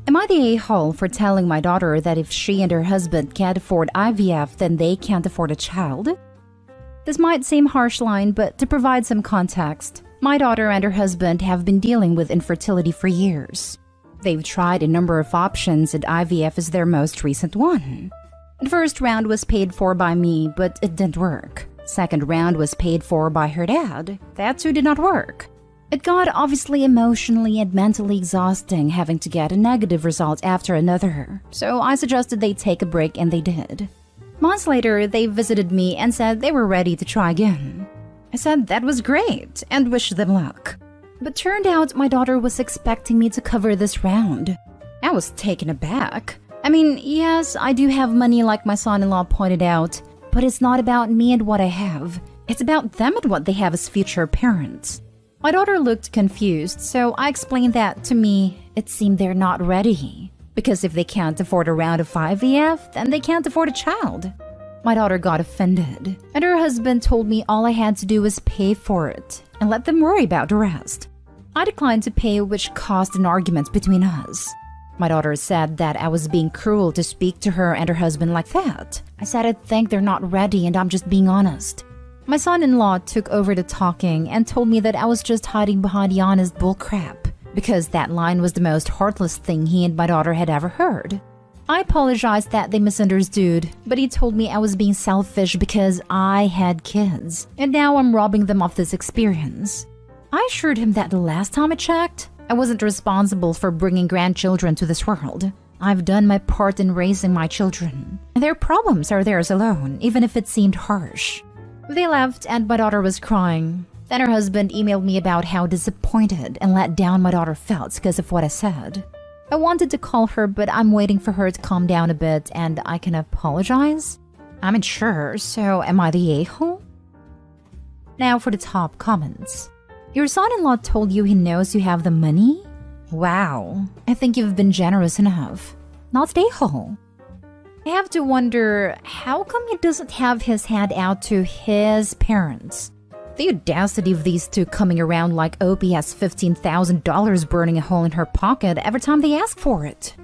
Am I the a-hole for telling my daughter that if she and her husband can't afford IVF, then they can't afford a child? This might seem harsh line, but to provide some context, my daughter and her husband have been dealing with infertility for years. They've tried a number of options and IVF is their most recent one. The first round was paid for by me, but it didn't work. Second round was paid for by her dad. That too did not work. It got obviously emotionally and mentally exhausting having to get a negative result after another, so I suggested they take a break and they did. Months later, they visited me and said they were ready to try again. I said that was great and wished them luck. But turned out my daughter was expecting me to cover this round. I was taken aback. I mean, yes, I do have money like my son-in-law pointed out, but it's not about me and what I have. It's about them and what they have as future parents. My daughter looked confused, so I explained that to me, it seemed they're not ready. Because if they can't afford a round of IVF, then they can't afford a child. My daughter got offended, and her husband told me all I had to do was pay for it and let them worry about the rest. I declined to pay, which caused an argument between us. My daughter said that I was being cruel to speak to her and her husband like that. I said I think they're not ready and I'm just being honest. My son-in-law took over the talking and told me that I was just hiding behind the honest bullcrap, because that line was the most heartless thing he and my daughter had ever heard. I apologized that they misunderstood, but he told me I was being selfish because I had kids, and now I'm robbing them of this experience. I assured him that the last time I checked, I wasn't responsible for bringing grandchildren to this world. I've done my part in raising my children, and their problems are theirs alone, even if it seemed harsh. They left and my daughter was crying. Then her husband emailed me about how disappointed and let down my daughter felt because of what I said. I wanted to call her, but I'm waiting for her to calm down a bit and I can apologize. I'm unsure, so am I the a-hole? Now for the top comments. Your son-in-law told you he knows you have the money? Wow, I think you've been generous enough. Not the a-hole. I have to wonder, how come he doesn't have his hand out to his parents? The audacity of these two coming around like Opie has $15,000 burning a hole in her pocket every time they ask for it.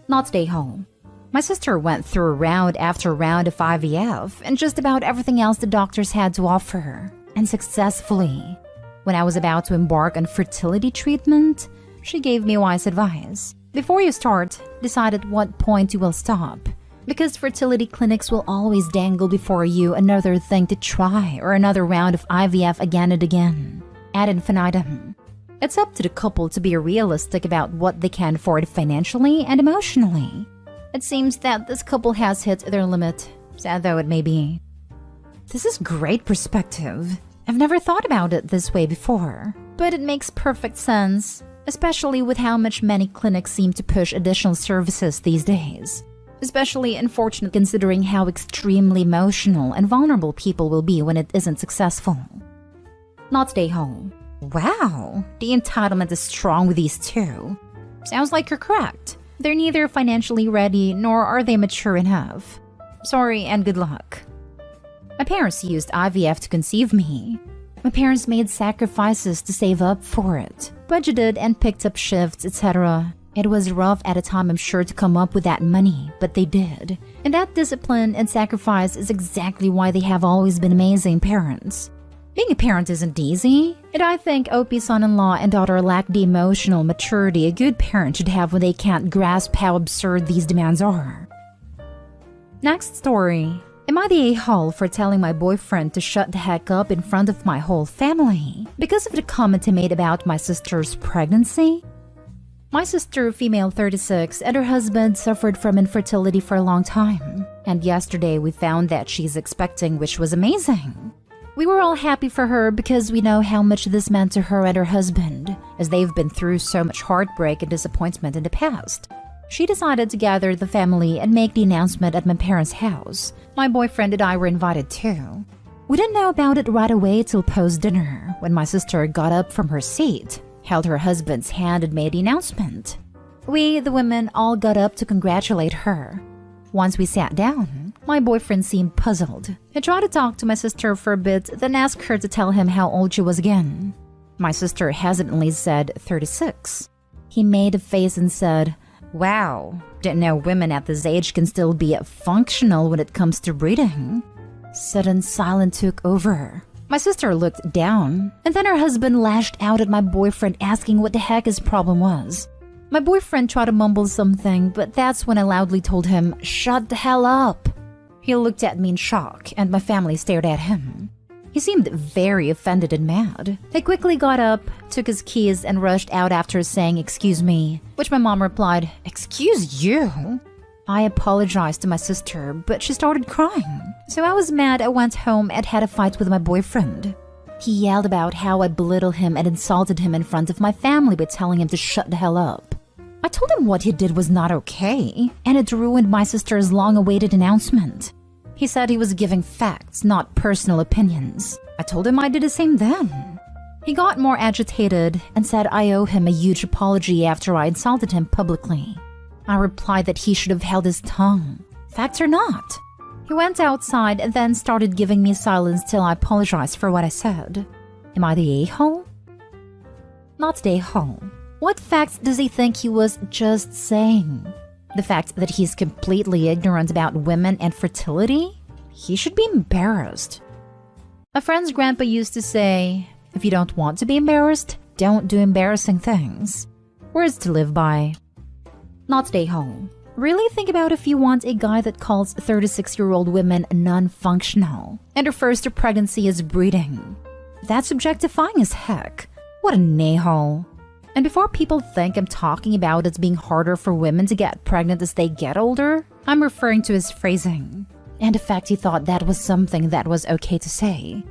Not stay home. My sister went through round after round of IVF and just about everything else the doctors had to offer her, and successfully. When I was about to embark on fertility treatment, she gave me wise advice. Before you start, decide at what point you will stop. Because fertility clinics will always dangle before you another thing to try or another round of IVF again and again, ad infinitum. It's up to the couple to be realistic about what they can afford financially and emotionally. It seems that this couple has hit their limit, sad though it may be. This is great perspective. I've never thought about it this way before, but it makes perfect sense, especially with how much many clinics seem to push additional services these days. Especially unfortunate considering how extremely emotional and vulnerable people will be when it isn't successful. Not stay home. Wow, the entitlement is strong with these two. Sounds like you're correct. They're neither financially ready nor are they mature enough. Sorry and good luck. My parents used IVF to conceive me. My parents made sacrifices to save up for it, budgeted and picked up shifts, etc. It was rough at a time, I'm sure, to come up with that money, but they did. And that discipline and sacrifice is exactly why they have always been amazing parents. Being a parent isn't easy, and I think Opie's son-in-law and daughter lack the emotional maturity a good parent should have when they can't grasp how absurd these demands are. Next story. Am I the a-hole for telling my boyfriend to shut the heck up in front of my whole family because of the comment he made about my sister's pregnancy? My sister, female 36, and her husband suffered from infertility for a long time, and yesterday we found that she's expecting, which was amazing. We were all happy for her because we know how much this meant to her and her husband, as they've been through so much heartbreak and disappointment in the past. She decided to gather the family and make the announcement at my parents' house. My boyfriend and I were invited too. We didn't know about it right away till post-dinner, when my sister got up from her seat, held her husband's hand and made the announcement. We, the women, all got up to congratulate her. Once we sat down, my boyfriend seemed puzzled. He tried to talk to my sister for a bit, then asked her to tell him how old she was again. My sister hesitantly said 36. He made a face and said, Wow, didn't know women at this age can still be functional when it comes to breeding. Sudden silence took over. My sister looked down, and then her husband lashed out at my boyfriend asking what the heck his problem was. My boyfriend tried to mumble something, but that's when I loudly told him, "Shut the hell up." He looked at me in shock, and my family stared at him. He seemed very offended and mad. He quickly got up, took his keys, and rushed out after saying, "Excuse me," which my mom replied, "Excuse you?" I apologized to my sister, but she started crying. So I was mad. I went home and had a fight with my boyfriend. He yelled about how I belittled him and insulted him in front of my family by telling him to shut the hell up. I told him what he did was not okay, and it ruined my sister's long-awaited announcement. He said he was giving facts, not personal opinions. I told him I did the same then. He got more agitated and said I owe him a huge apology after I insulted him publicly. I replied that he should have held his tongue. Facts or not. He went outside and then started giving me silence till I apologized for what I said. Am I the a-hole? Not the a-hole. What facts does he think he was just saying? The fact that he's completely ignorant about women and fertility? He should be embarrassed. A friend's grandpa used to say, if you don't want to be embarrassed, don't do embarrassing things. Words to live by. Not stay home. Really think about if you want a guy that calls 36-year-old women non-functional and refers to pregnancy as breeding. That's objectifying as heck. What an a-hole. And before people think I'm talking about it being harder for women to get pregnant as they get older, I'm referring to his phrasing and the fact he thought that was something that was okay to say.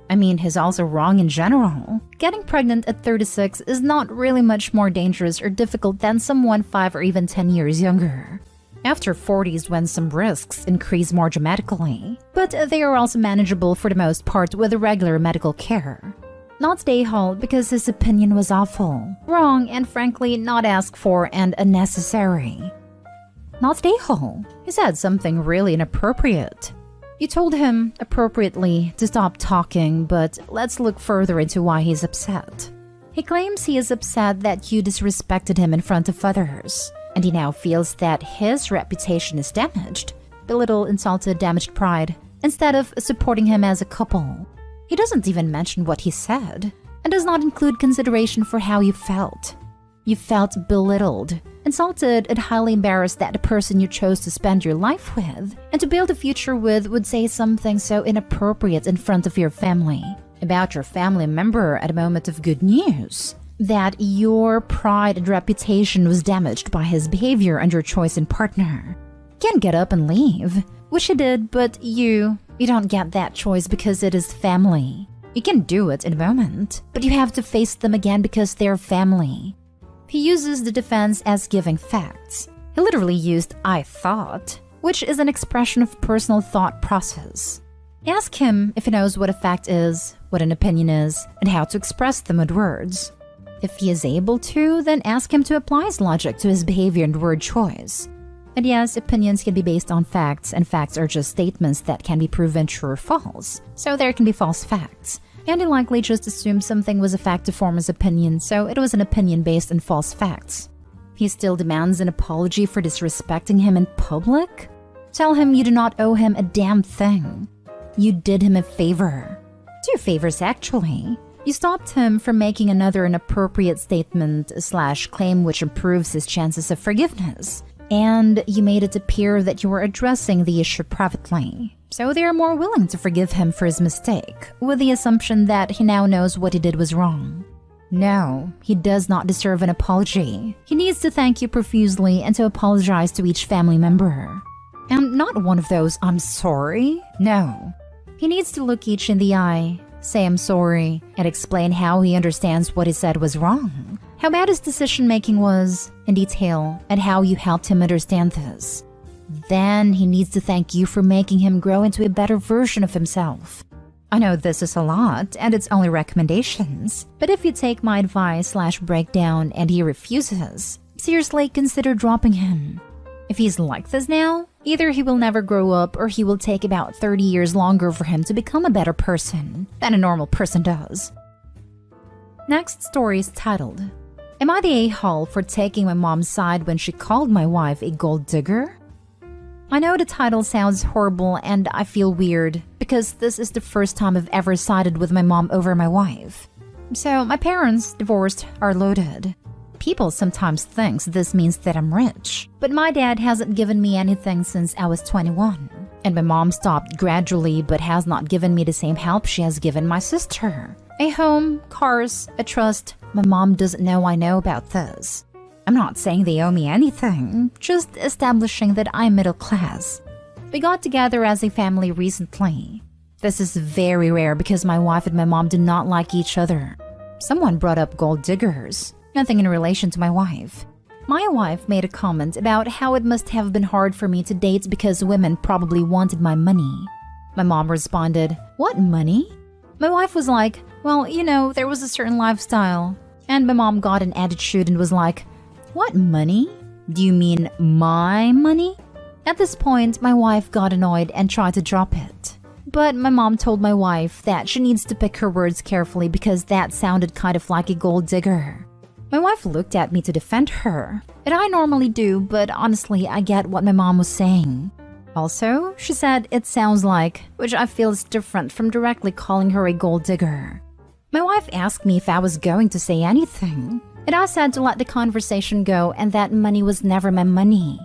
I mean, he's also wrong in general. Getting pregnant at 36 is not really much more dangerous or difficult than someone 5 or even 10 years younger. After 40 is when some risks increase more dramatically, but they are also manageable for the most part with regular medical care. Not stay home because his opinion was awful, wrong, and frankly not asked for and unnecessary. Not stay home. He said something really inappropriate. You told him, appropriately, to stop talking, but let's look further into why he's upset. He claims he is upset that you disrespected him in front of others, and he now feels that his reputation is damaged, belittled, insulted, damaged pride, instead of supporting him as a couple. He doesn't even mention what he said, and does not include consideration for how you felt. You felt belittled, insulted, and highly embarrassed that the person you chose to spend your life with and to build a future with would say something so inappropriate in front of your family, about your family member at a moment of good news, that your pride and reputation was damaged by his behavior and your choice in partner. You can't get up and leave, which he did, but you don't get that choice because it is family. You can do it in a moment, but you have to face them again because they're family. He uses the defense as giving facts. He literally used "I thought," which is an expression of personal thought process. Ask him if he knows what a fact is, what an opinion is, and how to express them with words. If he is able to, then ask him to apply his logic to his behavior and word choice. And yes, opinions can be based on facts, and facts are just statements that can be proven true or false. So there can be false facts. And he likely just assumed something was a fact to form his opinion, so it was an opinion based on false facts. He still demands an apology for disrespecting him in public? Tell him you do not owe him a damn thing. You did him a favor. 2 favors, actually. You stopped him from making another inappropriate statement/claim which improves his chances of forgiveness. And you made it appear that you were addressing the issue privately. So they are more willing to forgive him for his mistake, with the assumption that he now knows what he did was wrong. No, he does not deserve an apology. He needs to thank you profusely and to apologize to each family member. And not one of those "I'm sorry." No. He needs to look each in the eye, say "I'm sorry," and explain how he understands what he said was wrong, how bad his decision-making was, in detail, and how you helped him understand this. Then he needs to thank you for making him grow into a better version of himself. I know this is a lot, and it's only recommendations, but if you take my advice/breakdown and he refuses, seriously consider dropping him. If he's like this now, either he will never grow up or he will take about 30 years longer for him to become a better person than a normal person does. Next story is titled, Am I the a-hole for taking my mom's side when she called my wife a gold digger? I know the title sounds horrible and I feel weird because this is the first time I've ever sided with my mom over my wife. So my parents, divorced, are loaded. People sometimes think this means that I'm rich, but my dad hasn't given me anything since I was 21. And my mom stopped gradually but has not given me the same help she has given my sister. A home, cars, a trust. My mom doesn't know I know about this. I'm not saying they owe me anything, just establishing that I'm middle class. We got together as a family recently. This is very rare because my wife and my mom do not like each other. Someone brought up gold diggers, nothing in relation to my wife. My wife made a comment about how it must have been hard for me to date because women probably wanted my money. My mom responded, "What money?" My wife was like, "Well, you know, there was a certain lifestyle." And my mom got an attitude and was like, "What money? Do you mean my money?" At this point, my wife got annoyed and tried to drop it. But my mom told my wife that she needs to pick her words carefully because that sounded kind of like a gold digger. My wife looked at me to defend her, and I normally do, but honestly, I get what my mom was saying. Also, she said it sounds like, which I feel is different from directly calling her a gold digger. My wife asked me if I was going to say anything, and I said to let the conversation go and that money was never my money.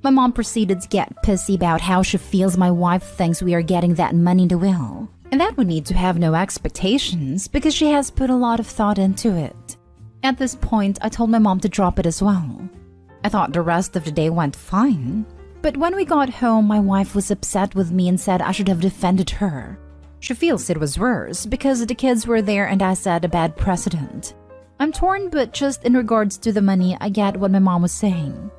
My mom proceeded to get pissy about how she feels my wife thinks we are getting that money to will, and that we need to have no expectations because she has put a lot of thought into it. At this point, I told my mom to drop it as well. I thought the rest of the day went fine, but when we got home, my wife was upset with me and said I should have defended her. She feels it was worse because the kids were there and I set a bad precedent. I'm torn, but just in regards to the money, I get what my mom was saying.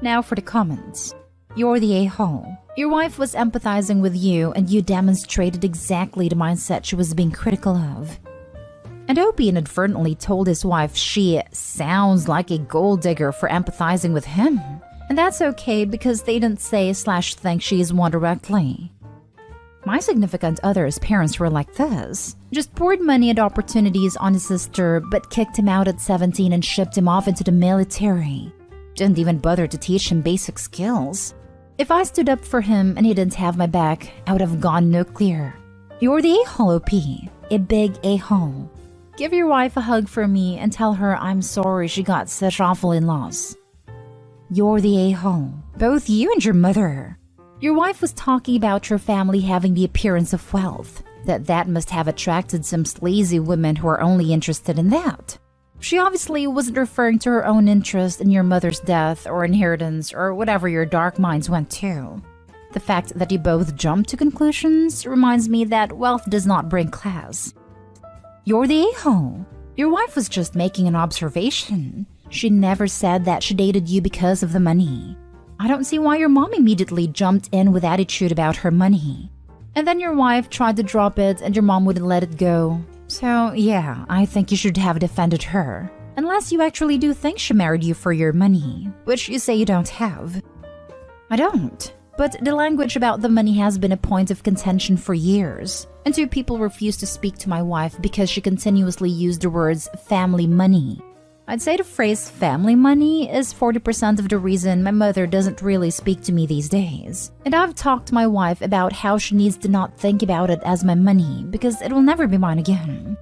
Now for the comments. You're the a-hole. Your wife was empathizing with you and you demonstrated exactly the mindset she was being critical of. And Opie inadvertently told his wife she sounds like a gold digger for empathizing with him. And that's okay because they didn't say/think she is one directly. My significant other's parents were like this. Just poured money and opportunities on his sister, but kicked him out at 17 and shipped him off into the military. Didn't even bother to teach him basic skills. If I stood up for him and he didn't have my back, I would have gone nuclear. You're the a-hole, OP. A big a-hole. Give your wife a hug for me and tell her I'm sorry she got such awful in-laws. You're the a-hole. Both you and your mother. Your wife was talking about your family having the appearance of wealth, that must have attracted some sleazy women who are only interested in that. She obviously wasn't referring to her own interest in your mother's death or inheritance or whatever your dark minds went to. The fact that you both jumped to conclusions reminds me that wealth does not bring class. You're the a-hole. Your wife was just making an observation. She never said that she dated you because of the money. I don't see why your mom immediately jumped in with attitude about her money. And then your wife tried to drop it and your mom wouldn't let it go. So yeah, I think you should have defended her. Unless you actually do think she married you for your money, which you say you don't have. I don't. But the language about the money has been a point of contention for years. And two people refused to speak to my wife because she continuously used the words family money. I'd say the phrase family money is 40% of the reason my mother doesn't really speak to me these days. And I've talked to my wife about how she needs to not think about it as my money because it will never be mine again.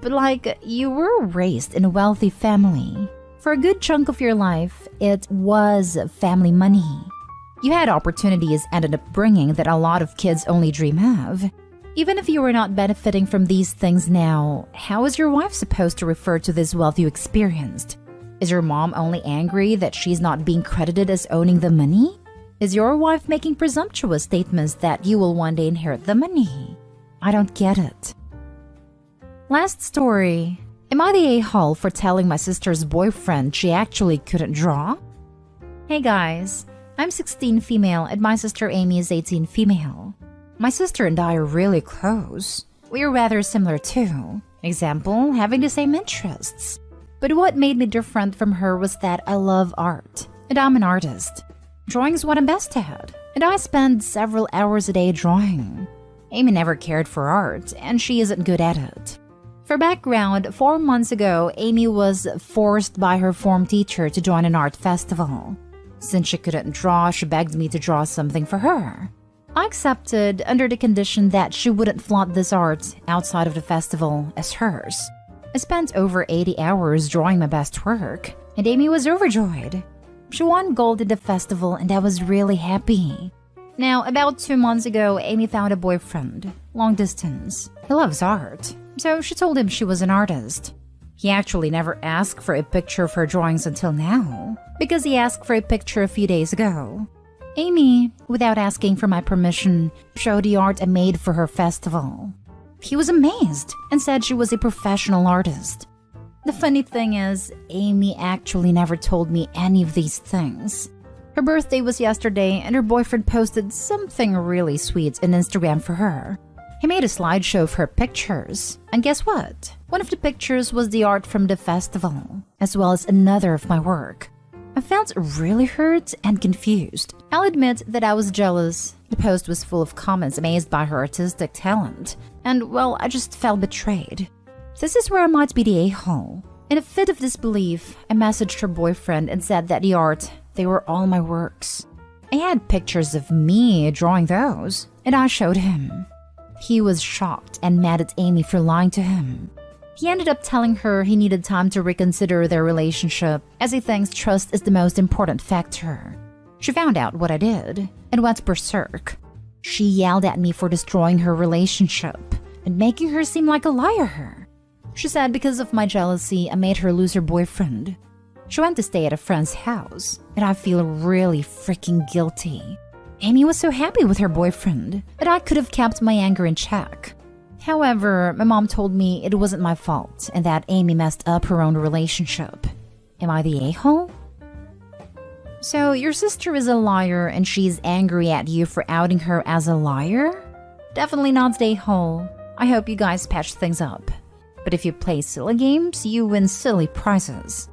But like, you were raised in a wealthy family. For a good chunk of your life, it was family money. You had opportunities and an upbringing that a lot of kids only dream of. Even if you were not benefiting from these things now, how is your wife supposed to refer to this wealth you experienced? Is your mom only angry that she's not being credited as owning the money? Is your wife making presumptuous statements that you will one day inherit the money? I don't get it. Last story. Am I the a-hole for telling my sister's boyfriend she actually couldn't draw? Hey guys, I'm 16 female and my sister Amy is 18 female. My sister and I are really close. We are rather similar too. Example, having the same interests. But what made me different from her was that I love art, and I'm an artist. Drawing is what I'm best at, and I spend several hours a day drawing. Amy never cared for art, and she isn't good at it. For background, 4 months ago, Amy was forced by her form teacher to join an art festival. Since she couldn't draw, she begged me to draw something for her. I accepted under the condition that she wouldn't flaunt this art outside of the festival as hers. I spent over 80 hours drawing my best work, and Amy was overjoyed. She won gold at the festival, and I was really happy. Now, about 2 months ago, Amy found a boyfriend, long distance. He loves art, so she told him she was an artist. He actually never asked for a picture of her drawings until now, because he asked for a picture a few days ago. Amy, without asking for my permission, showed the art I made for her festival. He was amazed and said she was a professional artist. The funny thing is, Amy actually never told me any of these things. Her birthday was yesterday, and her boyfriend posted something really sweet on Instagram for her. He made a slideshow of her pictures, and guess what? One of the pictures was the art from the festival, as well as another of my work. I felt really hurt and confused. I'll admit that I was jealous. The post was full of comments amazed by her artistic talent, and well, I just felt betrayed. This is where I might be the a-hole. In a fit of disbelief, I messaged her boyfriend and said that the art, they were all my works. I had pictures of me drawing those, and I showed him. He was shocked and mad at Amy for lying to him. He ended up telling her he needed time to reconsider their relationship, as he thinks trust is the most important factor. She found out what I did and went berserk. She yelled at me for destroying her relationship and making her seem like a liar. She said because of my jealousy, I made her lose her boyfriend. She went to stay at a friend's house, and I feel really freaking guilty. Amy was so happy with her boyfriend that I could have kept my anger in check. However, my mom told me it wasn't my fault and that Amy messed up her own relationship. Am I the a-hole? So your sister is a liar and she's angry at you for outing her as a liar? Definitely not the a-hole. I hope you guys patch things up. But if you play silly games, you win silly prizes.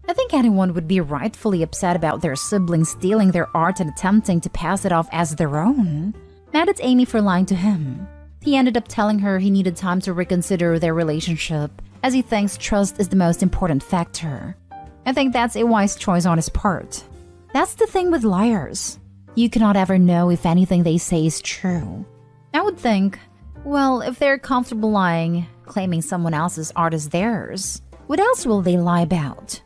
I think anyone would be rightfully upset about their siblings stealing their art and attempting to pass it off as their own. Mad at Amy for lying to him. He ended up telling her he needed time to reconsider their relationship, as he thinks trust is the most important factor. I think that's a wise choice on his part. That's the thing with liars. You cannot ever know if anything they say is true. I would think, well, if they're comfortable lying, claiming someone else's art is theirs, what else will they lie about?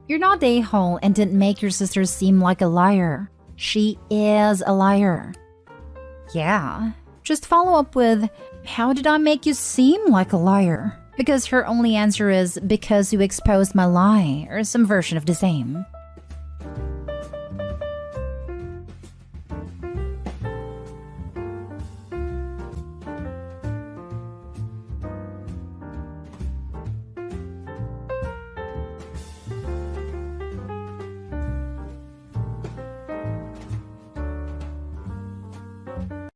You're not the a-hole and didn't make your sister seem like a liar. She is a liar. Yeah. Just follow up with, how did I make you seem like a liar? Because her only answer is, because you exposed my lie, or some version of the same.